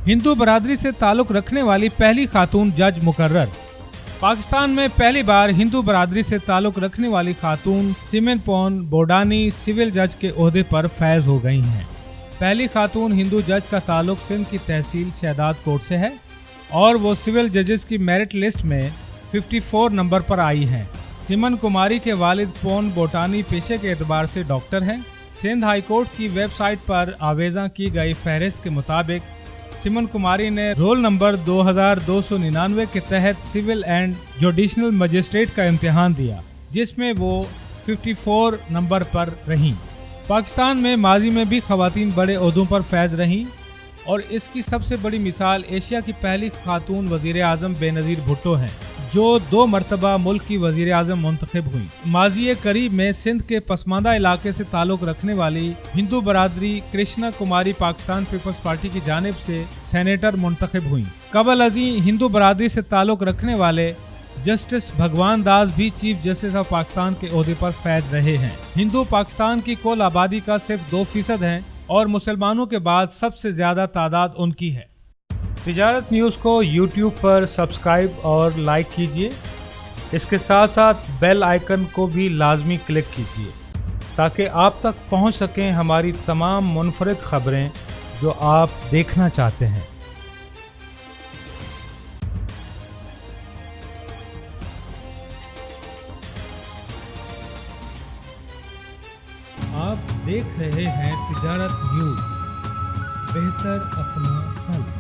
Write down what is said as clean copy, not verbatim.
हिंदू बरादरी से ताल्लुक रखने वाली पहली खातून जज मुकर्रर। पाकिस्तान में पहली बार हिंदू बरादरी से ताल्लुक रखने वाली खातून सिमन पॉन बोडानी सिविल जज के ओहदे पर फैज हो गई हैं। पहली खातून हिंदू जज का ताल्लुक सिंध की तहसील शहदाद कोट से है और वो सिविल जजेस की मेरिट लिस्ट में 54 नंबर पर आई हैं। सिमन कुमारी के वालिद पॉन बोटानी पेशे के एतबार से डॉक्टर हैं। सिंध हाई कोर्ट की वेबसाइट पर आवेज़ा की गई फहरिस्त के मुताबिक सिमन कुमारी ने रोल नंबर 2299 के तहत सिविल एंड जुडिशनल मजिस्ट्रेट का इम्तिहान दिया, जिसमें वो 54 नंबर पर रहीं। पाकिस्तान में माजी में भी खवातीन बड़े ओहदों पर फैज रहीं और इसकी सबसे बड़ी मिसाल एशिया की पहली खातून वजीर आज़म बेनज़ीर भुट्टो हैं, जो 2 मरतबा मुल्क की वजीर आज़म मुंतखब हुई। माजी करीब में सिंध के पसमानदा इलाके से ताल्लुक रखने वाली हिंदू बरादरी कृष्णा कुमारी पाकिस्तान पीपल्स पार्टी की जानिब से सेनेटर मुंतखब हुई। कबल अजी हिंदू बरादरी से ताल्लुक रखने वाले जस्टिस भगवान दास भी चीफ जस्टिस ऑफ पाकिस्तान के ओहदे पर फैज रहे हैं। हिंदू पाकिस्तान की कुल आबादी का सिर्फ 2% है और मुसलमानों के बाद सबसे ज्यादा तादाद उनकी है। तिजारत न्यूज़ को यूट्यूब पर सब्सक्राइब और लाइक कीजिए। इसके साथ साथ बेल आइकन को भी लाजमी क्लिक कीजिए ताकि आप तक पहुंच सकें हमारी तमाम मुनफरिद खबरें जो आप देखना चाहते हैं। आप देख रहे हैं तिजारत न्यूज़, बेहतर अपना हल।